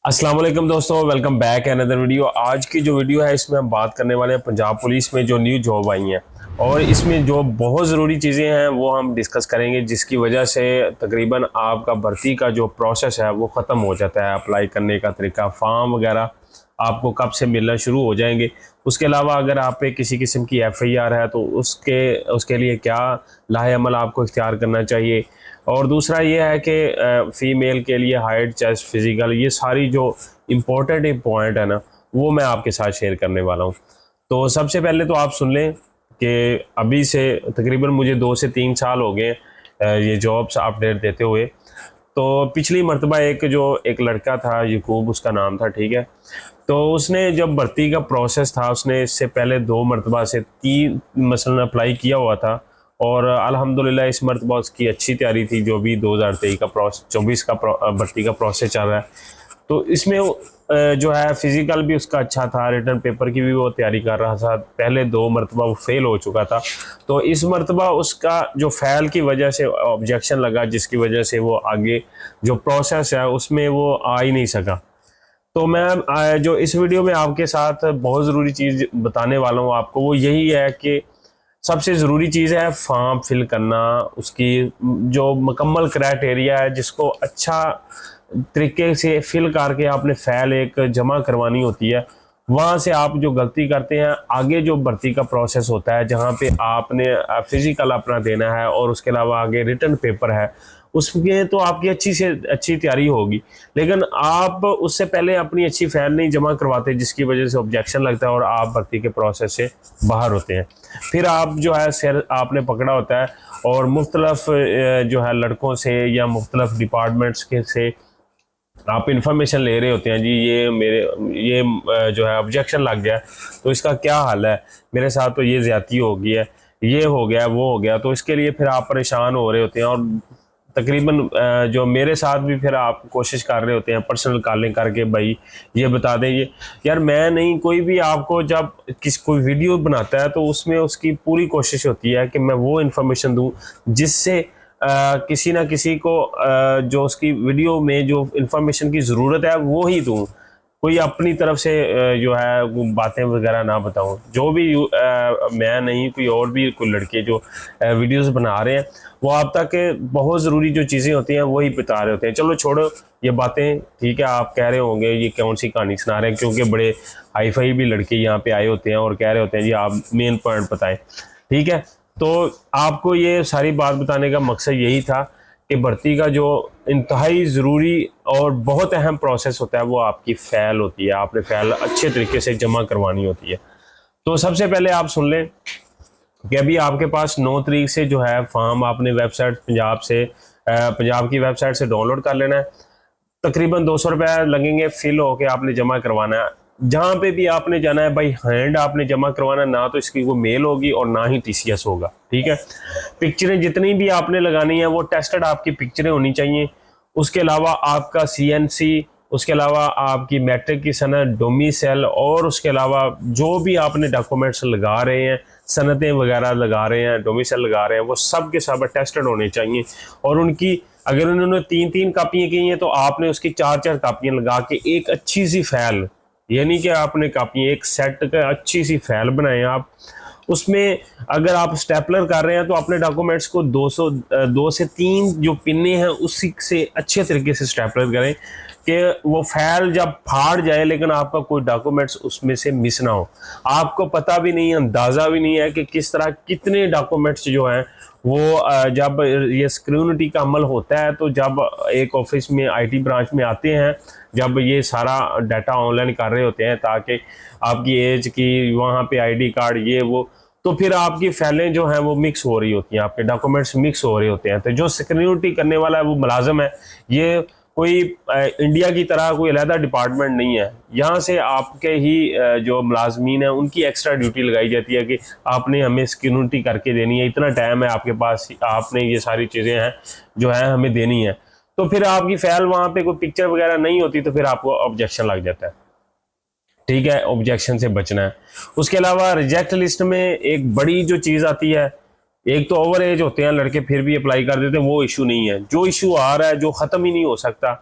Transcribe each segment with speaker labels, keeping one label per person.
Speaker 1: अस्सलाम वालेकुम दोस्तों, वेलकम बैक अनदर वीडियो। आज की जो वीडियो है इसमें हम बात करने वाले हैं पंजाब पुलिस में जो न्यू जॉब आई हैं और इसमें जो बहुत ज़रूरी चीज़ें हैं वो हम डिस्कस करेंगे, जिसकी वजह से तकरीबन आपका भर्ती का जो प्रोसेस है वो ख़त्म हो जाता है। अप्लाई करने का तरीका, फॉर्म वगैरह आपको कब से मिलना शुरू हो जाएंगे। उसके अलावा अगर आप पे किसी किस्म की FIR है तो उसके उसके लिए क्या लाहेअमल आपको इख्तियार करना चाहिए। और दूसरा ये है कि फ़ीमेल के लिए हाइट, चेस्ट, फिज़िकल, ये सारी जो इम्पोर्टेंट पॉइंट है ना वो मैं आपके साथ शेयर करने वाला हूँ। तो सबसे पहले तो आप सुन लें कि अभी से तकरीबन मुझे 2 से 3 साल हो गए ये जॉब्स अपडेट देते हुए। तो पिछली मरतबा एक लड़का था, यकूब उसका नाम था, ठीक है। तो उसने जब भर्ती का प्रोसेस था उसने इससे पहले 2 मरतबा से 3 मसलन अप्लाई किया हुआ था और अल्हम्दुलिल्लाह इस मरतबा उसकी अच्छी तैयारी थी। जो भी 2023 का 24 का भर्ती का प्रोसेस चल रहा है तो इसमें जो है फ़िज़िकल भी उसका अच्छा था, रिटन पेपर की भी वो तैयारी कर रहा था। पहले 2 मरतबा वो फेल हो चुका था, तो इस मरतबा उसका जो फेल की वजह से ऑब्जेक्शन लगा, जिसकी वजह से वो आगे जो प्रोसेस है उसमें वो आ ही नहीं सका। तो मैं जो इस वीडियो में आपके साथ बहुत ज़रूरी चीज़ बताने वाला हूँ आपको, वो यही है कि सबसे ज़रूरी चीज़ है फॉर्म फिल करना। उसकी जो मुकम्मल क्राइटेरिया है जिसको अच्छा तरीके से फिल करके आपने फ़ाइल एक जमा करवानी होती है। वहाँ से आप जो गलती करते हैं, आगे जो भर्ती का प्रोसेस होता है जहाँ पे आपने फ़िज़िकल अपना देना है और उसके अलावा आगे रिटन पेपर है, उसमें तो आपकी अच्छी से अच्छी तैयारी होगी, लेकिन आप उससे पहले अपनी अच्छी फ़ाइल नहीं जमा करवाते, जिसकी वजह से ऑब्जेक्शन लगता है और आप भर्ती के प्रोसेस से बाहर होते हैं। फिर आप जो है सिर आपने पकड़ा होता है और मुख्तलफ जो है लड़कों से या मुख्तलफ डिपार्टमेंट्स के से आप इंफॉर्मेशन ले रहे होते हैं। जी ये जो है ऑब्जेक्शन लग गया, तो इसका क्या हाल है, मेरे साथ तो ये ज़्यादती हो गई है, ये हो गया, वो हो गया। तो इसके लिए फिर आप परेशान हो रहे होते हैं और तकरीबन जो मेरे साथ भी फिर आप कोशिश कर रहे होते हैं पर्सनल कॉलिंग करके, भाई ये बता दें ये यार। मैं नहीं, कोई भी आपको जब कोई वीडियो बनाता है तो उसमें उसकी पूरी कोशिश होती है कि मैं वो इन्फॉर्मेशन दूं जिससे किसी ना किसी को जो उसकी वीडियो में जो इन्फॉर्मेशन की ज़रूरत है वो ही दूं। कोई अपनी तरफ से जो है वो बातें वगैरह ना बताऊं। जो भी मैं नहीं, कोई और भी कोई लड़के जो वीडियोस बना रहे हैं वो आप तक बहुत ज़रूरी जो चीज़ें होती हैं वही बता रहे होते हैं। चलो छोड़ो ये बातें, ठीक है। आप कह रहे होंगे ये कौन सी कहानी सुना रहे हैं, क्योंकि बड़े हाई फाई भी लड़के यहाँ पे आए होते हैं और कह रहे होते हैं जी आप मेन पॉइंट बताएं, ठीक है। तो आपको ये सारी बात बताने का मकसद यही था कि भर्ती का जो इंतहाई ज़रूरी और बहुत अहम प्रोसेस होता है वो आपकी फ़ाइल होती है। आपने फ़ाइल अच्छे तरीके से जमा करवानी होती है। तो सबसे पहले आप सुन लें कि अभी आपके पास 9 तारीख से जो है फॉर्म आपने वेबसाइट पंजाब की वेबसाइट से डाउनलोड कर लेना है। तकरीबन 200 रुपये लगेंगे, फिल होके आपने जमा करवाना है। जहाँ पे भी आपने जाना है भाई, हैंड आपने जमा करवाना, ना तो इसकी वो मेल होगी और ना ही TCS होगा, ठीक है। पिक्चरें जितनी भी आपने लगानी है वो टेस्टेड आपकी पिक्चरें होनी चाहिए। उसके अलावा आपका CNC, उसके अलावा आपकी मैट्रिक की सनद, डोमिसाइल, और उसके अलावा जो भी आपने डॉक्यूमेंट्स लगा रहे हैं, सनदें वगैरह लगा रहे हैं, डोमिसाइल लगा रहे हैं, वो सब के सब टेस्टेड होने चाहिए। और उनकी अगर उन्होंने 3-3 कापियाँ की हैं तो आपने उसकी 4-4 कापियाँ लगा के एक अच्छी सी फाइल, यानी कि आपने कापियाँ एक सेट का अच्छी सी फाइल बनाएं आप। उसमें अगर आप स्टेपलर कर रहे हैं तो अपने डॉक्यूमेंट्स को 2 से 3 जो पिन्ने हैं उसी से अच्छे तरीके से स्टेपलर करें कि वो फाइल जब फाड़ जाए लेकिन आपका कोई डॉक्यूमेंट्स उसमें से मिस ना हो। आपको पता भी नहीं, अंदाज़ा भी नहीं है कि किस तरह कितने डॉक्यूमेंट्स जो हैं वो जब ये सिक्योरिटी का अमल होता है, तो जब एक ऑफिस में IT ब्रांच में आते हैं, जब ये सारा डाटा ऑनलाइन कर रहे होते हैं ताकि आपकी एज की, वहाँ पे ID कार्ड, ये वो, तो फिर आपकी फाइलें जो हैं वो मिक्स हो रही होती हैं, आपके डॉक्यूमेंट्स मिक्स हो रहे होते हैं। तो जो सिक्योरिटी करने वाला है वो मुलाजम है, ये कोई इंडिया की तरह कोई अलहदा डिपार्टमेंट नहीं है। यहाँ से आपके ही जो मुलाजमीन हैं उनकी एक्स्ट्रा ड्यूटी लगाई जाती है कि आपने हमें सिक्योरिटी करके देनी है, इतना टाइम है आपके पास, आपने ये सारी चीज़ें हैं जो है हमें देनी है। तो फिर आपकी फाइल वहाँ पे कोई पिक्चर वगैरह नहीं होती तो फिर आपको ऑब्जेक्शन लग जाता है, ठीक है। ऑब्जेक्शन से बचना है। उसके अलावा रिजेक्ट लिस्ट में एक बड़ी जो चीज़ आती है, एक तो ओवर एज होते हैं लड़के फिर भी अप्लाई कर देते हैं, वो इशू नहीं है। जो इशू आ रहा है जो ख़त्म ही नहीं हो सकता,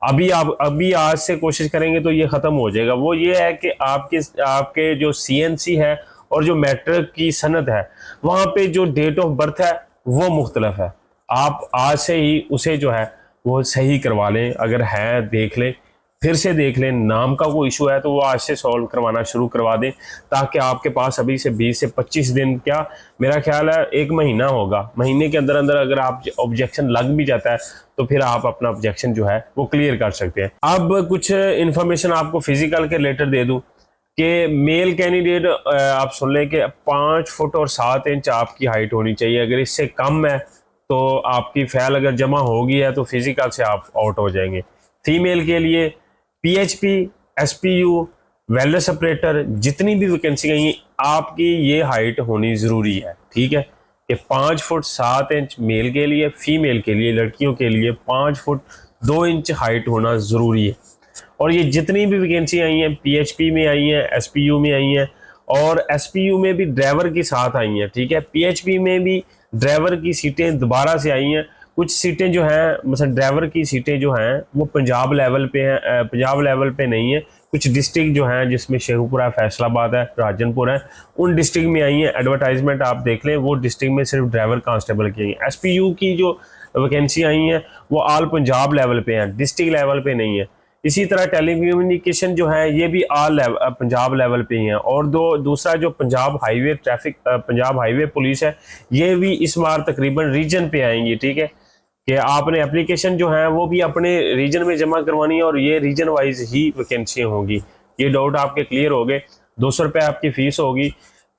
Speaker 1: अभी आज से कोशिश करेंगे तो ये ख़त्म हो जाएगा। वो ये है कि आपके जो सीएनसी है और जो मैट्रिक की सनद है, वहाँ पे जो डेट ऑफ बर्थ है वो मुख्तलिफ है। आप आज से ही उसे जो है वो सही करवा लें, अगर है देख लें, फिर से देख लें। नाम का कोई इशू है तो वो आज से सॉल्व करवाना शुरू करवा दें, ताकि आपके पास अभी से 20 से 25 दिन, क्या मेरा ख्याल है 1 महीना होगा, महीने के अंदर अंदर अगर आप ऑब्जेक्शन लग भी जाता है तो फिर आप अपना ऑब्जेक्शन जो है वो क्लियर कर सकते हैं। अब कुछ इन्फॉर्मेशन आपको फिजिकल के रिलेटेड दे दूं कि मेल कैंडिडेट आप सुन लें कि 5 फुट और 7 इंच आपकी हाइट होनी चाहिए। अगर इससे कम है तो आपकी फाइल अगर जमा होगी है तो फिजिकल से आप आउट हो जाएंगे। फीमेल के लिए पीएचपी, एसपीयू, वेलनेस ऑपरेटर, जितनी भी वैकेंसी आई आपकी ये हाइट होनी ज़रूरी है। ठीक है कि 5 फुट 7 इंच मेल के लिए, फीमेल के लिए, लड़कियों के लिए 5 फुट 2 इंच हाइट होना ज़रूरी है। और ये जितनी भी वैकेंसी आई हैं पीएचपी में आई हैं, एसपीयू में आई हैं, और एसपीयू में भी ड्राइवर के साथ आई हैं। ठीक है, पीएचपी में भी ड्राइवर की सीटें दोबारा से आई हैं। कुछ सीटें जो हैं, मतलब ड्राइवर की सीटें जो हैं वो पंजाब लेवल पे हैं, पंजाब लेवल पे नहीं है। कुछ डिस्ट्रिक्ट जो हैं जिसमें शेखुपुरा, फैसलाबाद है, राजनपुर है, उन डिस्ट्रिक्ट में आई हैं। एडवर्टाइजमेंट आप देख लें, वो डिस्ट्रिक्ट में सिर्फ ड्राइवर कांस्टेबल की आई हैं। एसपीयू की जो वैकेंसी आई हैं वो ऑल पंजाब लेवल पे हैं, डिस्ट्रिक्ट लेवल पे नहीं है। इसी तरह टेलीकम्युनिकेशन जो है ये भी ऑल पंजाब लेवल पे ही है। और दूसरा जो Punjab highway traffic, Punjab highway police है, ये भी इस बार तकरीबन रीजन पे आएंगी। ठीक है कि आपने एप्लीकेशन जो है वो भी अपने रीजन में जमा करवानी है, और ये रीजन वाइज ही वैकेंसियाँ होंगी। ये डाउट आपके क्लियर हो गए। 200 रुपये आपकी फ़ीस होगी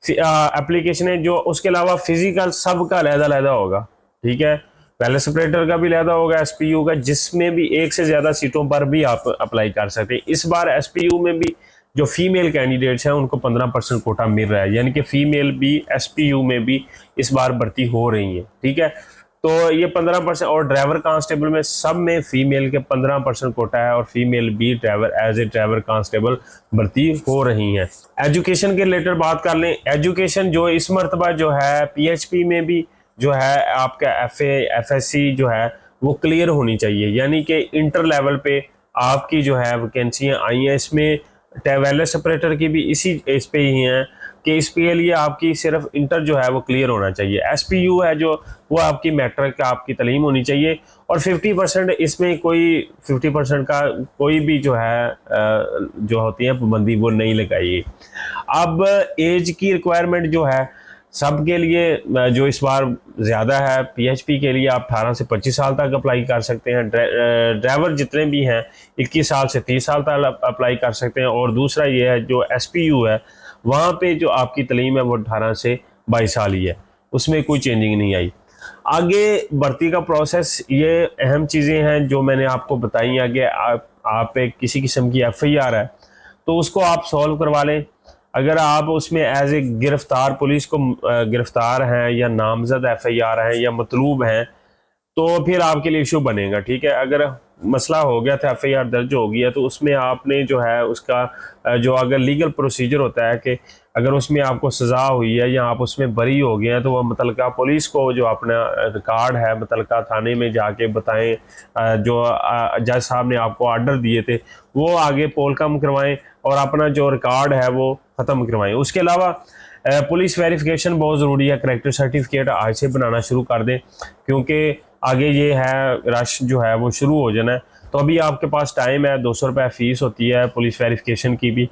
Speaker 1: एप्लीकेशन है जो। उसके अलावा फिजिकल सबका अलग-अलग होगा। ठीक है, वेलनेस ऑपरेटर का भी अलग होगा, एसपीयू का, जिसमें भी 1 से ज़्यादा सीटों पर भी आप अप्लाई कर सकते हैं। इस बार एसपीयू में भी जो फीमेल कैंडिडेट्स हैं उनको 15% कोटा मिल रहा है, यानी कि फीमेल भी एसपीयू में भी इस बार भर्ती हो रही है। ठीक है, तो ये 15%, और ड्राइवर कांस्टेबल में सब में फीमेल के 15% कोटा है, और फीमेल भी driver as a driver constable भर्ती हो रही हैं। एजुकेशन के रिलेटेड बात कर लें, एजुकेशन जो इस मरतबा जो है पीएचपी में भी जो है आपका एफएससी जो है वो क्लियर होनी चाहिए, यानी कि इंटर लेवल पे आपकी जो है वैकेंसियाँ आई हैं। इसमें वेलनेस ऑपरेटर की भी इस पे ही हैं कि इसके लिए आपकी सिर्फ इंटर जो है वो क्लियर होना चाहिए। एसपीयू है जो, वो आपकी मैट्रिक का आपकी तालीम होनी चाहिए, और 50% इसमें कोई 50% का कोई भी जो है जो होती है पाबंदी वो नहीं लगाई। अब एज की रिक्वायरमेंट जो है सब के लिए जो इस बार ज़्यादा है, पीएचपी के लिए आप 18 से 25 साल तक अप्लाई कर सकते हैं। ड्राइवर जितने भी हैं 21 साल से 30 साल तक अप्लाई कर सकते हैं। और दूसरा ये है जो एसपीयू है वहाँ पे जो आपकी तालीम है वो 18 से 22 साल ही है, उसमें कोई चेंजिंग नहीं आई। आगे भर्ती का प्रोसेस, ये अहम चीज़ें हैं जो मैंने आपको बताई। आगे आप एक किसी किस्म की एफआईआर है तो उसको आप सॉल्व करवा लें। अगर आप उसमें एज ए गिरफ्तार, पुलिस को गिरफ्तार हैं या नामजद एफआईआर हैं या मतलूब हैं तो फिर आपके लिए इशू बनेगा। ठीक है, अगर मसला हो गया था, एफआईआर दर्ज हो गया, तो उसमें आपने जो है उसका जो अगर लीगल प्रोसीजर होता है कि अगर उसमें आपको सज़ा हुई है या आप उसमें बरी हो गए हैं तो वह मुतलका पुलिस को जो अपना रिकॉर्ड है मुतलका थाने में जाके बताएं, जो जज साहब ने आपको आर्डर दिए थे वो आगे पोल कम करवाएं और अपना जो रिकॉर्ड है वो ख़त्म करवाएं। उसके अलावा पुलिस वेरिफिकेशन बहुत ज़रूरी है। करैक्टर सर्टिफिकेट आज से बनाना शुरू कर दें, क्योंकि आगे ये है रश जो है वो शुरू हो जाना है। तो अभी आपके पास टाइम है। 200 रुपये फ़ीस होती है पुलिस वेरिफिकेशन की भी।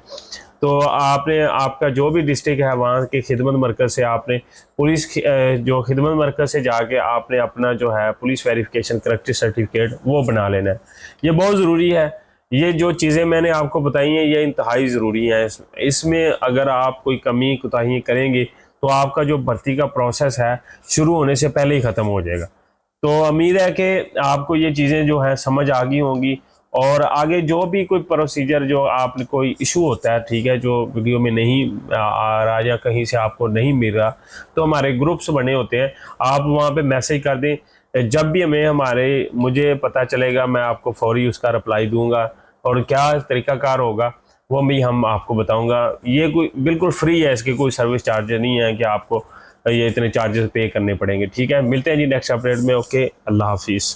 Speaker 1: तो आपने आपका जो भी डिस्ट्रिक्ट है वहाँ के खिदमत मरकज़ से आपने पुलिस जो खिदमत मरकज़ से जाके आपने अपना जो है पुलिस वेरिफिकेशन करैक्टर सर्टिफिकेट वो बना लेना है। ये बहुत ज़रूरी है। ये जो चीज़ें मैंने आपको बताई हैं ये इंतहाई ज़रूरी हैं। इसमें अगर आप कोई कमी कोताही करेंगे तो आपका जो भर्ती का प्रोसेस है शुरू होने से पहले ही ख़त्म हो जाएगा। तो उम्मीद है कि आपको ये चीज़ें जो हैं समझ आ गई होंगी। और आगे जो भी कोई प्रोसीजर जो आप कोई इशू होता है, ठीक है, जो वीडियो में नहीं आ रहा या कहीं से आपको नहीं मिल रहा, तो हमारे ग्रुप्स बने होते हैं, आप वहाँ पे मैसेज कर दें। जब भी मुझे पता चलेगा मैं आपको फौरी उसका रिप्लाई दूंगा, और क्या तरीकाकार होगा वो भी हम आपको बताऊंगा। ये कोई बिल्कुल फ्री है, इसके कोई सर्विस चार्जेस नहीं है कि आपको ये इतने चार्जेस पे करने पड़ेंगे। ठीक है, मिलते हैं जी नेक्स्ट अपडेट में। ओके, अल्लाह हाफिज़।